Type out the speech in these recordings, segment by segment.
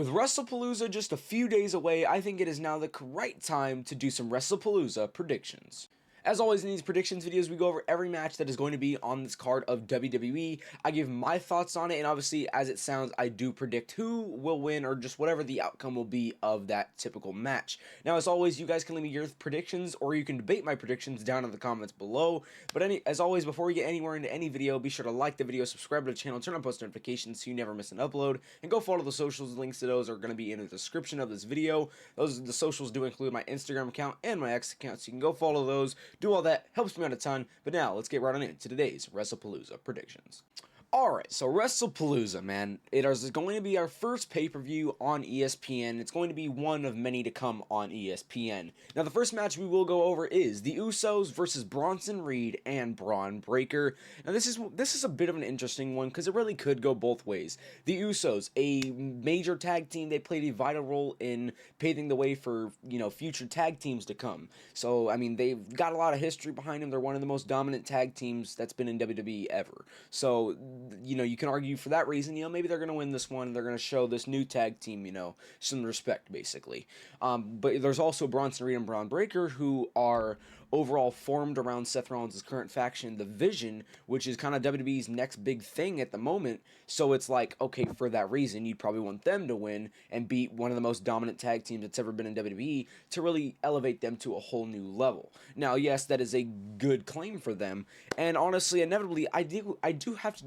With Wrestlepalooza just a few days away, I think it is now the right time to do some Wrestlepalooza predictions. As always in these predictions videos, we go over every match that is going to be on this card of WWE. I give my thoughts on it, and obviously, as it sounds, I do predict who will win or just whatever the outcome will be of that typical match. Now, as always, you guys can leave me your predictions, or you can debate my predictions down in the comments below. But as always, before we get anywhere into any video, be sure to like the video, subscribe to the channel, turn on post notifications so you never miss an upload, and go follow the socials. Links to those are going to be in the description of this video. The socials do include my Instagram account and my X account, so you can go follow those. Do all that, helps me out a ton, but now let's get right on into today's Wrestlepalooza predictions. Alright, so Wrestlepalooza, man, it is going to be our first pay-per-view on ESPN. It's going to be one of many to come on ESPN. Now, the first match we will go over is the Usos versus Bronson Reed and Braun Breaker. Now, this is a bit of an interesting one because it really could go both ways. The Usos, a major tag team, they played a vital role in paving the way for, future tag teams to come. So, I mean, they've got a lot of history behind them. They're one of the most dominant tag teams that's been in WWE ever. So, you can argue for that reason, maybe they're going to win this one. They're going to show this new tag team, some respect, basically. But there's also Bronson Reed and Braun Breaker, who are overall formed around Seth Rollins' current faction, The Vision, which is kind of WWE's next big thing at the moment. So it's like, okay, for that reason, you'd probably want them to win and beat one of the most dominant tag teams that's ever been in WWE to really elevate them to a whole new level. Now, yes, that is a good claim for them, and honestly, inevitably, I do have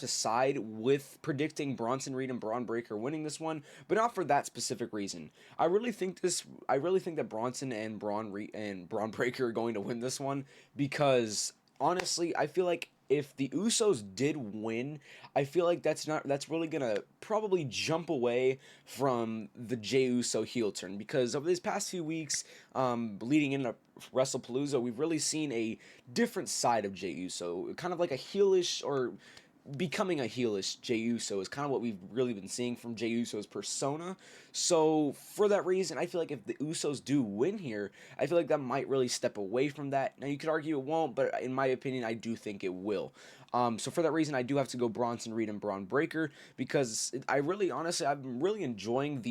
to side with predicting Bronson Reed and Braun Breaker winning this one, but not for that specific reason. I really think that Bronson and Braun Breaker are going to win this one because honestly, I feel like if the Usos did win, I feel like that's really gonna probably jump away from the Jey Uso heel turn, because over these past few weeks, leading into Wrestlepalooza, we've really seen a different side of Jey Uso, kind of like a heelish or becoming a heelish Jey Uso is kind of what we've really been seeing from Jey Uso's persona. So for that reason, I feel like if the Usos do win here, I feel like that might really step away from that. Now, you could argue it won't, but in my opinion, I do think it will. So for that reason, I do have to go Bronson Reed and Braun Breaker, because I've been really enjoying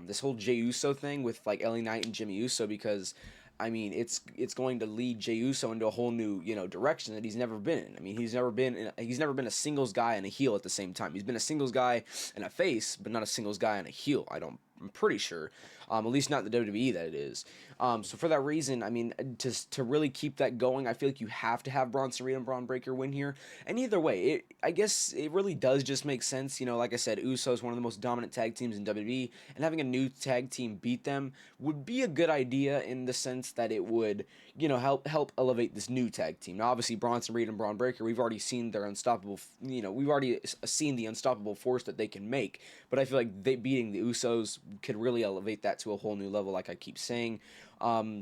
this whole Jey Uso thing with like LA Knight and Jimmy Uso, because I mean, it's going to lead Jey Uso into a whole new, direction that he's never been in. I mean, he's never been a singles guy and a heel at the same time. He's been a singles guy and a face, but not a singles guy and a heel. I'm pretty sure, at least not the WWE that it is. So for that reason, I mean, to really keep that going, I feel like you have to have Bronson Reed and Braun Breaker win here. And either way, I guess it really does just make sense. Like I said, Uso is one of the most dominant tag teams in WWE, and having a new tag team beat them would be a good idea in the sense that it would, help elevate this new tag team. Now, obviously, Bronson Reed and Braun Breaker, we've already seen their unstoppable, we've already seen the unstoppable force that they can make. But I feel like beating the Usos could really elevate that to a whole new level, like I keep saying.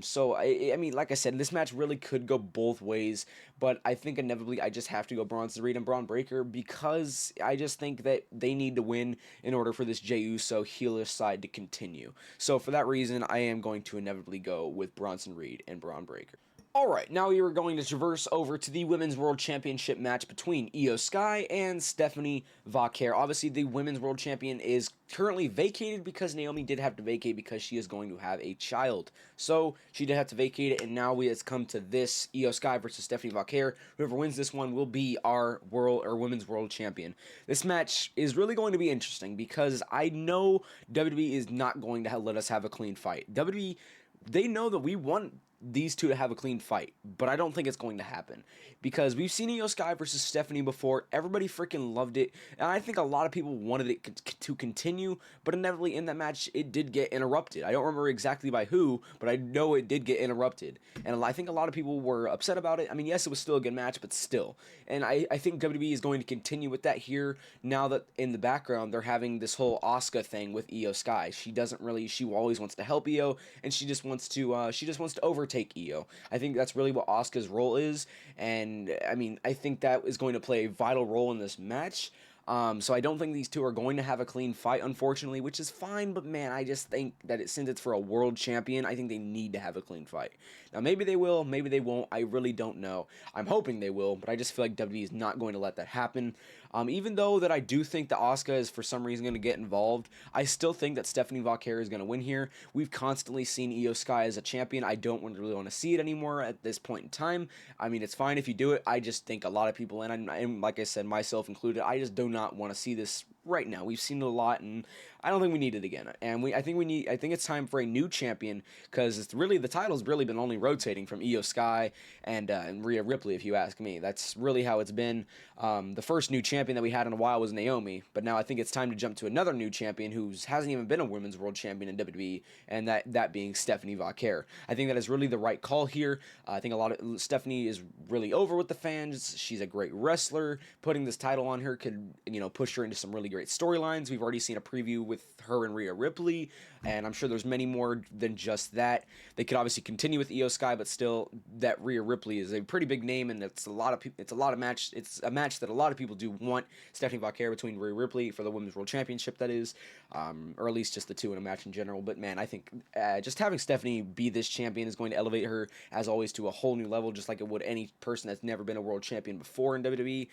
So I mean, like I said, this match really could go both ways, but I think inevitably I just have to go Bronson Reed and Braun Breaker, because I just think that they need to win in order for this Jey Uso heelish side to continue. So for that reason, I am going to inevitably go with Bronson Reed and Braun Breaker. Alright, now we are going to traverse over to the Women's World Championship match between Io Sky and Stephanie Vaquer. Obviously, the Women's World Champion is currently vacated because Naomi did have to vacate because she is going to have a child. So, she did have to vacate it, and now it's come to this, Io Sky versus Stephanie Vaquer. Whoever wins this one will be our Women's World Champion. This match is really going to be interesting because I know WWE is not going to let us have a clean fight. WWE, they know that we want these two to have a clean fight, but I don't think it's going to happen, because we've seen Io Sky versus Stephanie before. Everybody freaking loved it, and I think a lot of people wanted it to continue, but inevitably in that match it did get interrupted. I don't remember exactly by who, but I know it did get interrupted, and I think a lot of people were upset about it. I mean, yes, it was still a good match, but still, and I think WWE is going to continue with that here, now that in the background they're having this whole Asuka thing with Io Sky. She always wants to help Io, and she just wants to overtake Io. I think that's really what Asuka's role is, and I mean, I think that is going to play a vital role in this match. So I don't think these two are going to have a clean fight, unfortunately, which is fine. But man, I just think that since it's for a world champion, I think they need to have a clean fight. Now maybe they will, maybe they won't. I really don't know. I'm hoping they will, but I just feel like WWE is not going to let that happen. Even though that I do think that Asuka is for some reason going to get involved, I still think that Stephanie Valkyrie is going to win here. We've constantly seen Io Sky as a champion. I don't really want to see it anymore at this point in time. I mean, it's fine if you do it. I just think a lot of people, and like I said, myself included, I just do not want to see this right now. We've seen it a lot, and I don't think we need it again. And I think it's time for a new champion, because it's really, the title's really been only rotating from Io Sky and Rhea Ripley, if you ask me. That's really how it's been. The first new champion that we had in a while was Naomi, but now I think it's time to jump to another new champion who hasn't even been a women's world champion in WWE, and that being Stephanie Valkyrie. I think that is really the right call here. I think Stephanie is really over with the fans. She's a great wrestler. Putting this title on her could, push her into some really great storylines. We've already seen a preview with her and Rhea Ripley, and I'm sure there's many more than just that. They could obviously continue with Io Sky, but still, that Rhea Ripley is a pretty big name, and it's a match that a lot of people do want. Stephanie Valkyrie between Rhea Ripley for the Women's World Championship, that is, or at least just the two in a match in general. But man, I think just having Stephanie be this champion is going to elevate her, as always, to a whole new level, just like it would any person that's never been a world champion before in WWE.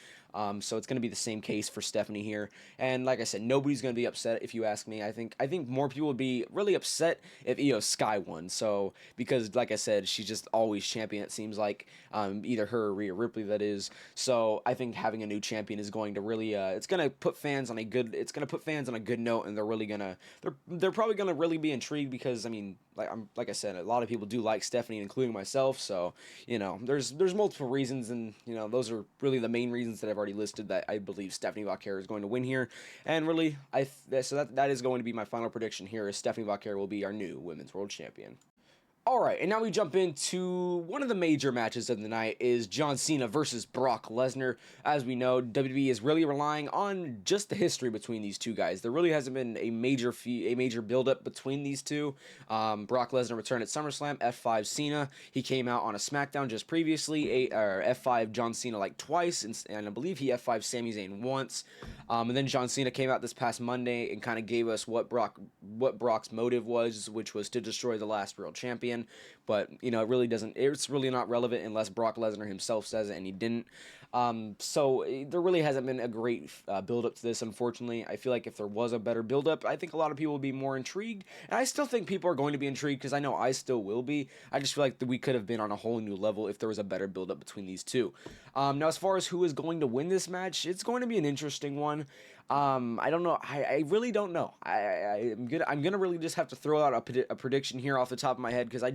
So it's going to be the same case for Stephanie here. And like I said, nobody's going to be upset if you ask me. I think more people would be really upset if Io Sky won. So, because like I said, she's just always champion, it seems like, either her or Rhea Ripley, that is. So I think having a new champion is going to really it's going to put fans on a good note, and they're probably going to really be intrigued, because I mean, like I said, a lot of people do like Stephanie, including myself. So, there's multiple reasons, and those are really the main reasons that I've already listed that I believe Stephanie Valkyrie is going to win here. And really, so that is going to be my final prediction here, is Stephanie Valkyrie will be our new Women's World Champion. Alright, and now we jump into one of the major matches of the night, is John Cena versus Brock Lesnar. As we know, WWE is really relying on just the history between these two guys. There really hasn't been a major build-up between these two. Brock Lesnar returned at SummerSlam, F5 Cena. He came out on a SmackDown just previously, F5 John Cena like twice, and I believe he F5 Sami Zayn once. And then John Cena came out this past Monday and kind of gave us what Brock's motive was, which was to destroy the last real champion. But it's really not relevant unless Brock Lesnar himself says it, and he didn't. So there really hasn't been a great build-up to this, unfortunately. I feel like if there was a better build-up, I think a lot of people would be more intrigued. And I still think people are going to be intrigued, because I know I still will be. I just feel like we could have been on a whole new level if there was a better build-up between these two. Now, as far as who is going to win this match, it's going to be an interesting one. I don't know. I really don't know. I'm gonna really just have to throw out a prediction here off the top of my head, because I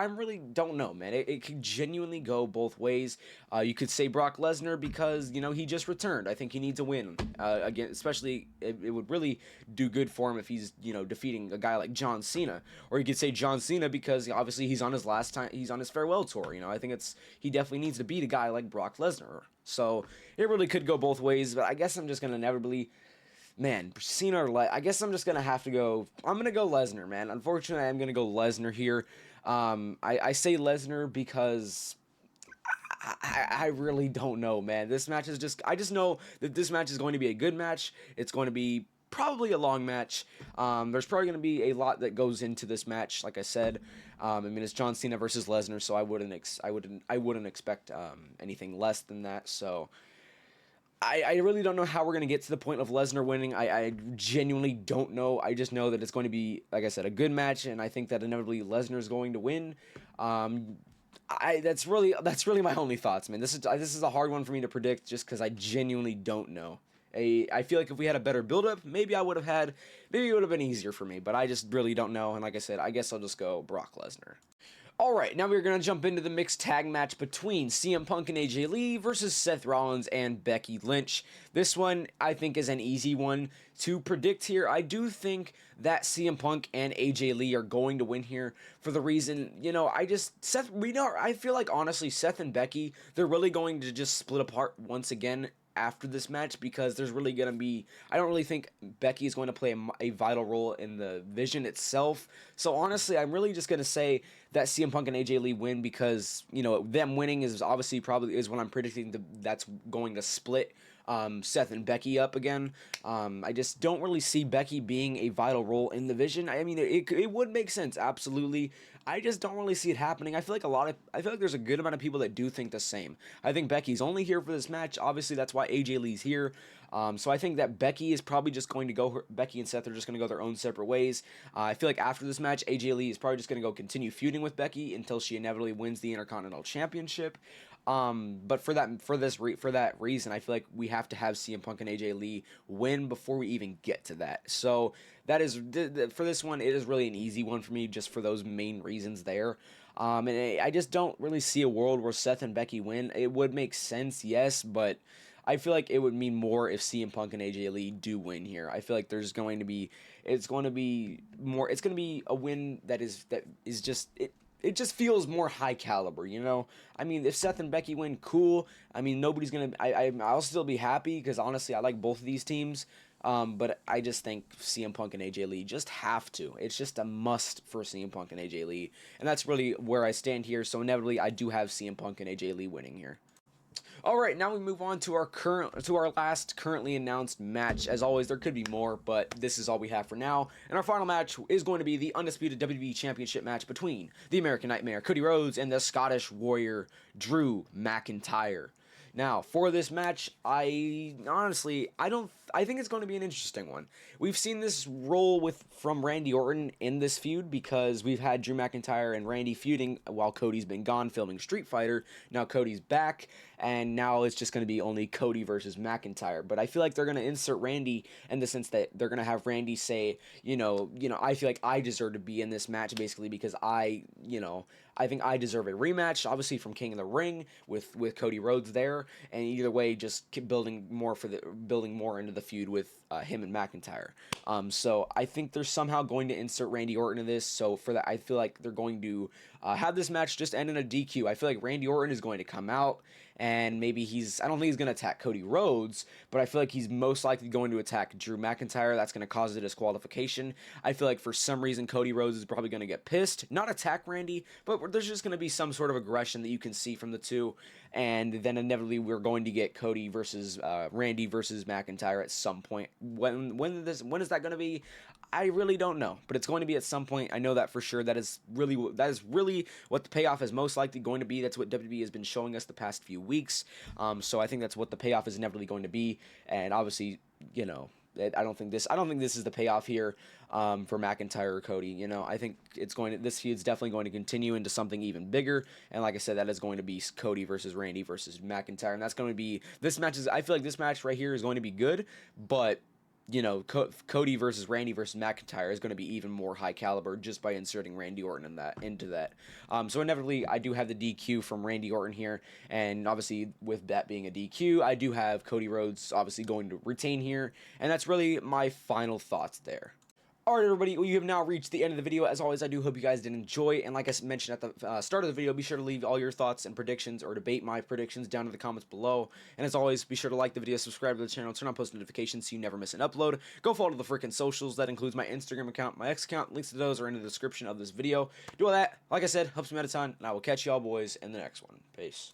really don't know, man. It could genuinely go both ways. You could say Brock Lesnar, because he just returned. I think he needs a win again. Especially, it would really do good for him if he's defeating a guy like John Cena. Or you could say John Cena, because obviously he's on his farewell tour. I think he definitely needs to beat a guy like Brock Lesnar. So it really could go both ways, but I guess I'm just gonna inevitably, man, Cena or I guess I'm just gonna have to go. I'm gonna go Lesnar, man. Unfortunately, I'm gonna go Lesnar here. I say Lesnar because I really don't know, man. This match is I just know that this match is going to be a good match. It's going to be probably a long match. There's probably going to be a lot that goes into this match. Like I said, I mean, it's John Cena versus Lesnar, so I wouldn't expect anything less than that. So I really don't know how we're going to get to the point of Lesnar winning. I genuinely don't know. I just know that it's going to be, like I said, a good match, and I think that inevitably Lesnar is going to win. That's really my only thoughts, man. This is a hard one for me to predict, just because I genuinely don't know. I feel like if we had a better build-up, maybe it would have been easier for me, but I just really don't know, and like I said, I guess I'll just go Brock Lesnar. Alright, now we're going to jump into the mixed tag match between CM Punk and AJ Lee versus Seth Rollins and Becky Lynch. This one, I think, is an easy one to predict here. I do think that CM Punk and AJ Lee are going to win here for the reason, I feel like, honestly, Seth and Becky, they're really going to just split apart once again after this match, because there's really going to be, I don't really think Becky is going to play a vital role in the vision itself. So honestly, I'm really just going to say that CM Punk and AJ Lee win, because, you know, them winning is obviously probably is what I'm predicting that's going to split Seth and Becky up again. I just don't really see Becky being a vital role in the vision. I mean, it would make sense, absolutely. I just don't really see it happening. I feel like there's a good amount of people that do think the same. I think Becky's only here for this match. Obviously, that's why AJ Lee's here. So I think that Becky is probably just going to go. Becky and Seth are just going to go their own separate ways. I feel like after this match, AJ Lee is probably just going to go continue feuding with Becky until she inevitably wins the Intercontinental Championship. But for that reason, I feel like we have to have CM Punk and AJ Lee win before we even get to that. So that is for this one. It is really an easy one for me, just for those main reasons there. And I just don't really see a world where Seth and Becky win. It would make sense, yes, but I feel like it would mean more if CM Punk and AJ Lee do win here. I feel like it's going to be a win that is just it just feels more high caliber, you know? I mean, if Seth and Becky win, cool. I mean, nobody's going to... I'll still be happy, because honestly, I like both of these teams. But I just think CM Punk and AJ Lee just have to. It's just a must for CM Punk and AJ Lee. And that's really where I stand here. So inevitably, I do have CM Punk and AJ Lee winning here. Alright, now we move on to our last currently announced match. As always, there could be more, but this is all we have for now. And our final match is going to be the undisputed WWE Championship match between the American Nightmare, Cody Rhodes, and the Scottish Warrior, Drew McIntyre. Now, for this match, I think it's going to be an interesting one. We've seen this roll from Randy Orton in this feud, because we've had Drew McIntyre and Randy feuding while Cody's been gone filming Street Fighter. Now Cody's back, and now it's just going to be only Cody versus McIntyre. But I feel like they're going to insert Randy in the sense that they're going to have Randy say, I feel like I deserve to be in this match, basically, because I think I deserve a rematch, obviously from King of the Ring with Cody Rhodes there, and either way, just keep building more into the feud with him and McIntyre. So I think they're somehow going to insert Randy Orton in this. So for that, I feel like they're going to have this match just end in a DQ. I feel like Randy Orton is going to come out, and maybe I don't think he's going to attack Cody Rhodes, but I feel like he's most likely going to attack Drew McIntyre. That's going to cause a disqualification. I feel like for some reason Cody Rhodes is probably going to get pissed, not attack Randy, but there's just going to be some sort of aggression that you can see from the two, and then inevitably we're going to get Cody versus Randy versus McIntyre at some point. When is that going to be? I really don't know, but it's going to be at some point. I know that for sure. That is really what the payoff is most likely going to be. That's what WWE has been showing us the past few weeks. So I think that's what the payoff is inevitably going to be. And obviously, I don't think this is the payoff here for McIntyre or Cody. I think this feud's definitely going to continue into something even bigger. And like I said, that is going to be Cody versus Randy versus McIntyre, and that's going to be I feel like this match right here is going to be good, but Cody versus Randy versus McIntyre is going to be even more high caliber just by inserting Randy Orton into that. So inevitably, I do have the DQ from Randy Orton here, and obviously with that being a DQ, I do have Cody Rhodes obviously going to retain here, and that's really my final thoughts there. Alright everybody, we have now reached the end of the video. As always, I do hope you guys did enjoy, and like I mentioned at the start of the video, be sure to leave all your thoughts and predictions, or debate my predictions down in the comments below. And as always, be sure to like the video, subscribe to the channel, turn on post notifications so you never miss an upload. Go follow the freaking socials. That includes my Instagram account, my X account. Links to those are in the description of this video. Do all that, like I said, helps me out a ton, and I will catch y'all boys in the next one. Peace.